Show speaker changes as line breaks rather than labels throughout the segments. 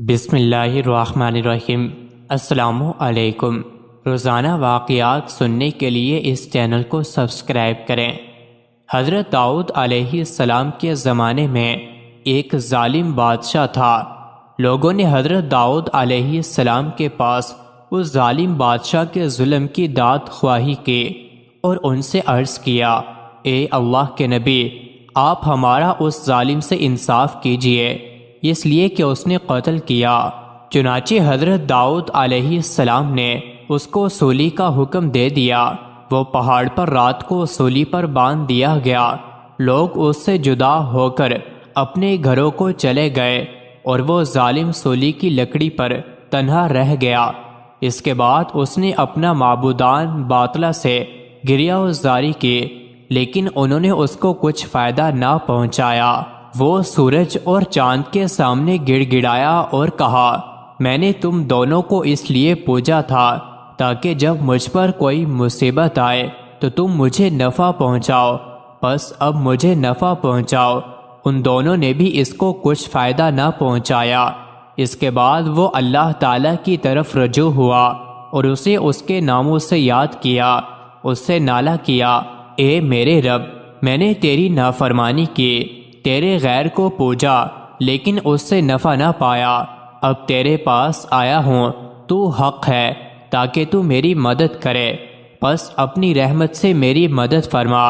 بسم اللہ الرحمن الرحیم۔ السلام علیکم۔ روزانہ واقعات سننے کے لیے اس چینل کو سبسکرائب کریں۔ حضرت داؤد علیہ السلام کے زمانے میں ایک ظالم بادشاہ تھا۔ لوگوں نے حضرت داؤد علیہ السلام کے پاس اس ظالم بادشاہ کے ظلم کی داد خواہی کی اور ان سے عرض کیا، اے اللہ کے نبی، آپ ہمارا اس ظالم سے انصاف کیجئے، اس لیے کہ اس نے قتل کیا۔ چنانچہ حضرت داؤد علیہ السلام نے اس کو سولی کا حکم دے دیا۔ وہ پہاڑ پر رات کو سولی پر باندھ دیا گیا۔ لوگ اس سے جدا ہو کر اپنے گھروں کو چلے گئے اور وہ ظالم سولی کی لکڑی پر تنہا رہ گیا۔ اس کے بعد اس نے اپنا معبودان باطلہ سے گریہ زاری کی، لیکن انہوں نے اس کو کچھ فائدہ نہ پہنچایا۔ وہ سورج اور چاند کے سامنے گڑ گڑایا اور کہا، میں نے تم دونوں کو اس لیے پوجا تھا تاکہ جب مجھ پر کوئی مصیبت آئے تو تم مجھے نفع پہنچاؤ، بس اب مجھے نفع پہنچاؤ۔ ان دونوں نے بھی اس کو کچھ فائدہ نہ پہنچایا۔ اس کے بعد وہ اللہ تعالیٰ کی طرف رجوع ہوا اور اسے اس کے ناموں سے یاد کیا، اس سے نالہ کیا، اے میرے رب، میں نے تیری نافرمانی کی، تیرے غیر کو پوجا لیکن اس سے نفع نہ پایا۔ اب تیرے پاس آیا ہوں، تو حق ہے تاکہ تو میری مدد کرے، بس اپنی رحمت سے میری مدد فرما۔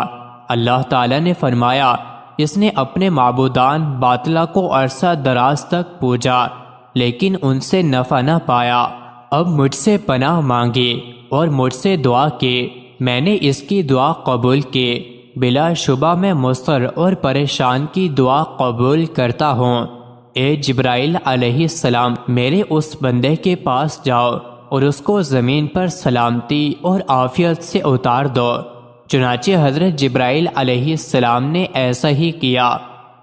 اللہ تعالیٰ نے فرمایا، اس نے اپنے معبودان باطلہ کو عرصہ دراز تک پوجا لیکن ان سے نفع نہ پایا۔ اب مجھ سے پناہ مانگی اور مجھ سے دعا کی، میں نے اس کی دعا قبول کی۔ بلا شبہ میں مضطر اور پریشان کی دعا قبول کرتا ہوں۔ اے جبرائیل علیہ السلام، میرے اس بندے کے پاس جاؤ اور اس کو زمین پر سلامتی اور عافیت سے اتار دو۔ چنانچہ حضرت جبرائیل علیہ السلام نے ایسا ہی کیا۔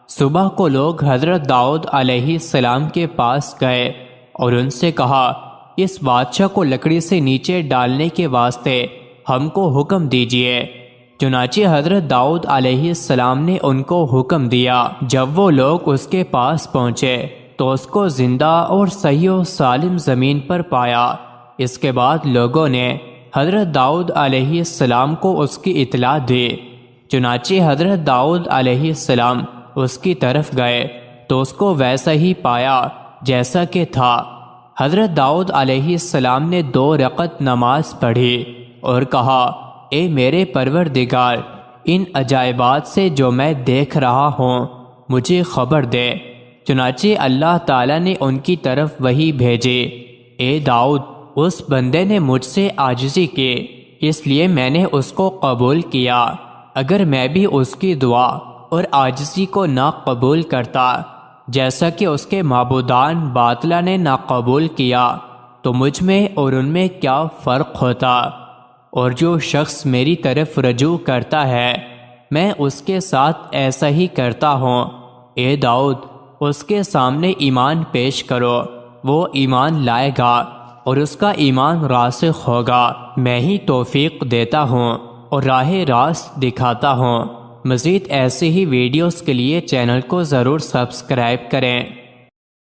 صبح کو لوگ حضرت داؤد علیہ السلام کے پاس گئے اور ان سے کہا، اس بادشاہ کو لکڑی سے نیچے ڈالنے کے واسطے ہم کو حکم دیجیے۔ چنانچہ حضرت داؤد علیہ السلام نے ان کو حکم دیا۔ جب وہ لوگ اس کے پاس پہنچے تو اس کو زندہ اور صحیح و سالم زمین پر پایا۔ اس کے بعد لوگوں نے حضرت داؤد علیہ السلام کو اس کی اطلاع دی۔ چنانچہ حضرت داؤد علیہ السلام اس کی طرف گئے تو اس کو ویسا ہی پایا جیسا کہ تھا۔ حضرت داؤد علیہ السلام نے 2 رکعت نماز پڑھی اور کہا، اے میرے پروردگار، ان عجائبات سے جو میں دیکھ رہا ہوں مجھے خبر دے۔ چنانچہ اللہ تعالیٰ نے ان کی طرف وحی بھیجی، اے داؤد، اس بندے نے مجھ سے عاجزی کی، اس لیے میں نے اس کو قبول کیا۔ اگر میں بھی اس کی دعا اور عاجزی کو نہ قبول کرتا جیسا کہ اس کے معبودان باطلہ نے نہ قبول کیا تو مجھ میں اور ان میں کیا فرق ہوتا؟ اور جو شخص میری طرف رجوع کرتا ہے میں اس کے ساتھ ایسا ہی کرتا ہوں۔ اے داؤد، اس کے سامنے ایمان پیش کرو، وہ ایمان لائے گا اور اس کا ایمان راسخ ہوگا۔ میں ہی توفیق دیتا ہوں اور راہ راست دکھاتا ہوں۔ مزید ایسے ہی ویڈیوز کے لیے چینل کو ضرور سبسکرائب کریں۔